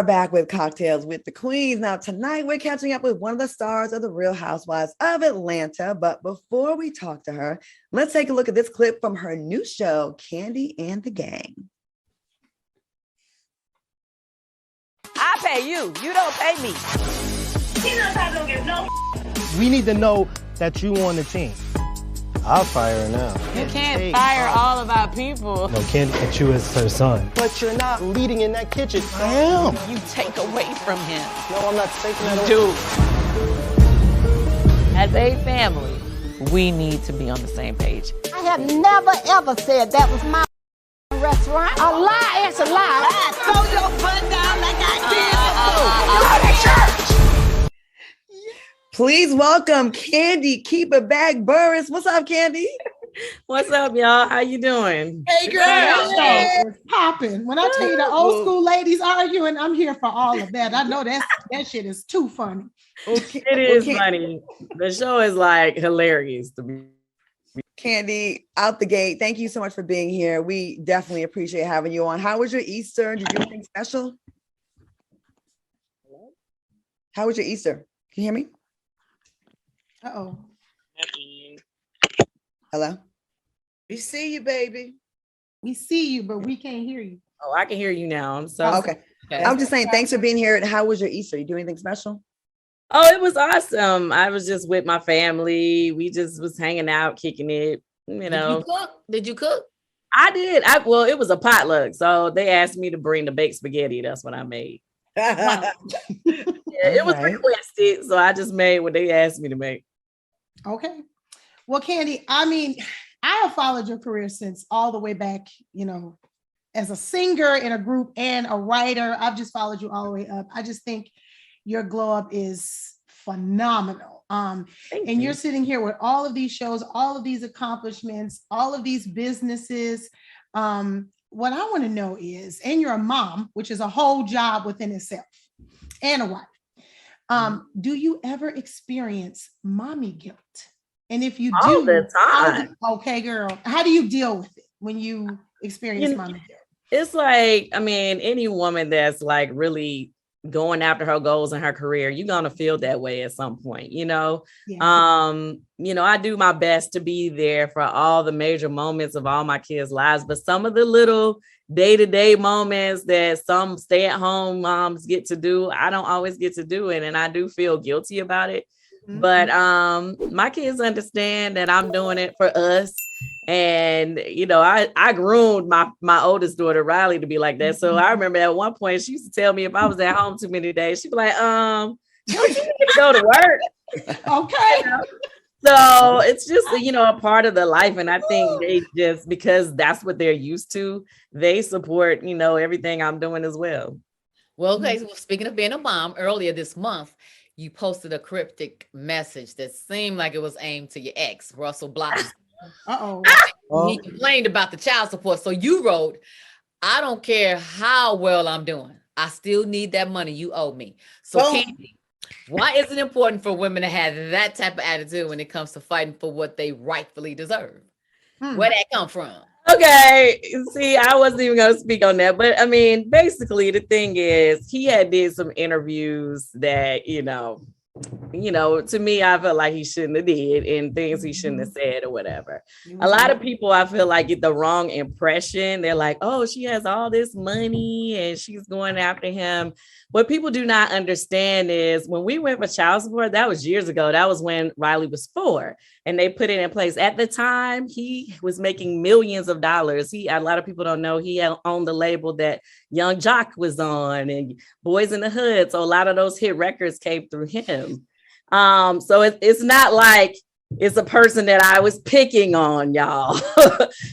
Back with Cocktails with the Queens. Now, tonight we're catching up with one of the stars of the Real Housewives of Atlanta. But before we talk to her, let's take a look at this clip from her new show, Kandi and the Gang. I pay you. You don't pay me. We need to know that you on the team. I'll fire her now. You can't fire all of our people. No, Kandi put you as her son. But you're not leading in that kitchen. I am. You take away from him. No, I'm not taking that away. Dude. As a family, we need to be on the same page. I have never ever said that was my restaurant. A lie is a lie. Throw your butt down like I did. Please welcome Kandi Keep It Back Burruss. What's up, Kandi? What's up, y'all? How you doing? Hey, girl. Hey. Popping. When I tell you the old school ladies arguing, I'm here for all of that. I know that shit is too funny. It is funny. The show is like hilarious to me. Kandi, out the gate, thank you so much for being here. We definitely appreciate having you on. How was your Easter? Did you do anything special? How was your Easter? Can you hear me? Uh-oh. Hello? We see you, baby. We see you, but we can't hear you. Oh, I can hear you now. I'm sorry. Okay. I'm just saying, thanks for being here. And how was your Easter? You do anything special? Oh, it was awesome. I was just with my family. We just was hanging out, kicking it, you know. Did you cook? I did. Well, it was a potluck. So they asked me to bring the baked spaghetti. That's what I made. Yeah, it was requested. So I just made what they asked me to make. Okay. Well, Kandi, I mean, I have followed your career since all the way back, you know, as a singer in a group and a writer. I've just followed you all the way up. I just think your glow up is phenomenal. You're sitting here with all of these shows, all of these accomplishments, all of these businesses. What I want to know is, and you're a mom, which is a whole job within itself, and a wife. Do you ever experience mommy guilt? And if you do, all the time. Okay, girl, how do you deal with it when you experience mommy guilt? It's like, I mean, any woman that's like really going after her goals in her career, you're gonna feel that way at some point, you know. Yeah. You know, I do my best to be there for all the major moments of all my kids' lives, but some of the little day-to-day moments that some stay-at-home moms get to do, I don't always get to do it, and I do feel guilty about it. Mm-hmm. But my kids understand that I'm doing it for us. And, you know, I groomed my oldest daughter, Riley, to be like that. So I remember at one point, she used to tell me if I was at home too many days, she'd be like, don't you need to go to work? Okay. You know? So it's just, you know, a part of the life. And I think they just, because that's what they're used to, they support, you know, everything I'm doing as well. Well, okay. So speaking of being a mom, earlier this month, you posted a cryptic message that seemed like it was aimed to your ex, Russell Blossom. He complained about the child support. So you wrote, I don't care how well I'm doing. I still need that money you owe me. So Kandi, why is it important for women to have that type of attitude when it comes to fighting for what they rightfully deserve? Where that come from? Okay, see, I wasn't even going to speak on that, but I mean, basically the thing is he had did some interviews that, you know, to me, I felt like he shouldn't have did and things he shouldn't have said or whatever. A lot of people, I feel like, get the wrong impression. They're like, oh, she has all this money and she's going after him. What people do not understand is when we went for child support, that was years ago. That was when Riley was 4 and they put it in place. At the time, he was making millions of dollars. A lot of people don't know he had owned the label that Young Jock was on and Boys in the Hood. So a lot of those hit records came through him. So it's not like it's a person that I was picking on, y'all.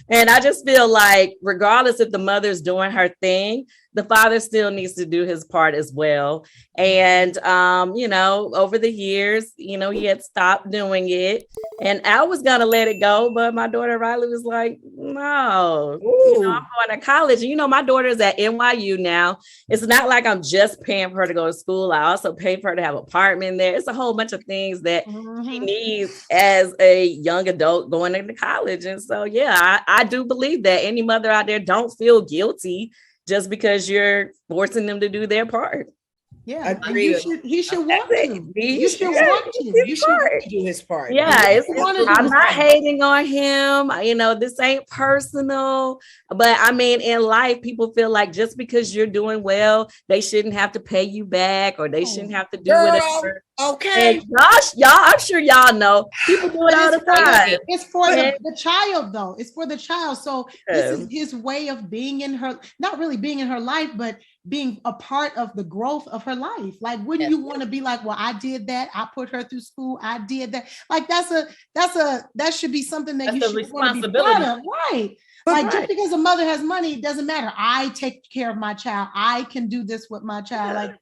And I just feel like regardless if the mother's doing her thing, the father still needs to do his part as well. And, over the years, he had stopped doing it and I was going to let it go. But my daughter Riley was like, no, I'm going to college. And, my daughter is at NYU now. It's not like I'm just paying for her to go to school. I also pay for her to have an apartment there. It's a whole bunch of things that she needs as a young adult going into college. And so, yeah, I do believe that any mother out there, don't feel guilty. just because you're forcing them to do their part. Yeah, and he should want to. You should want to. You should do his part. Yeah, I'm not hating on him. You know, this ain't personal. But I mean, in life, people feel like just because you're doing well, they shouldn't have to pay you back or they shouldn't have to do whatever. Okay. And y'all, I'm sure y'all know people do it all the time. It's for the child, though. It's for the child. So this is his way of being in her, not really being in her life, but being a part of the growth of her life. Like, wouldn't you want to be like, well, I did that. I put her through school. I did that. Like, that should be something that you should want to be proud of. Right. Like, just because a mother has money, it doesn't matter. I take care of my child. I can do this with my child. Like,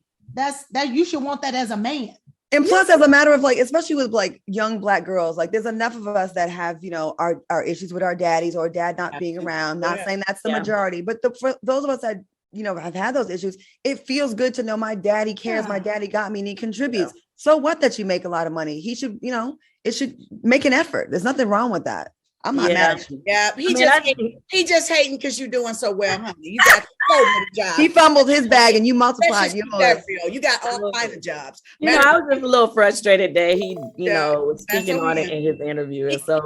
that you should want that as a man. And plus, as a matter of like, especially with like young Black girls, like there's enough of us that have, you know, our issues with our daddies or dad not being around. Not saying that's the majority, but for those of us that, you know, have had those issues, it feels good to know my daddy cares. My daddy got me and he contributes. So what that you make a lot of money? He should, you know, it should make an effort. There's nothing wrong with that. I'm not mad at you. Yeah, he just hating because you're doing so well, honey. You got so many jobs. He fumbled his bag and you multiplied yours. You got all kinds of jobs. You know, I was just a little frustrated that he, you know, was speaking on it in his interview. And so,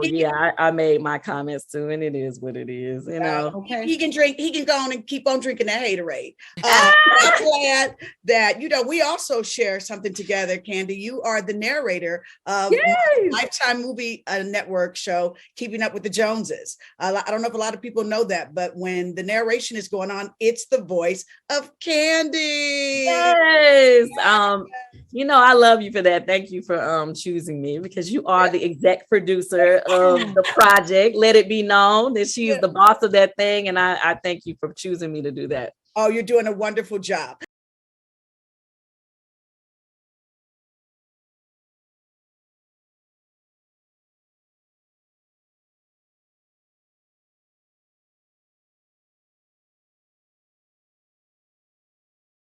I made my comments too, and it is what it is, you know. Okay. He can drink, he can go on and keep on drinking that haterade. I'm glad that, you know, we also share something together, Kandi. You are the narrator of Lifetime Movie Network show, Keeping Up with the Joneses. I don't know if a lot of people know that, but when the narration is going on, it's the voice of Kandi. Yes. You know, I love you for that. Thank you for choosing me, because you are the exec producer of the project. Let it be known that she is the boss of that thing. And I thank you for choosing me to do that. Oh, you're doing a wonderful job.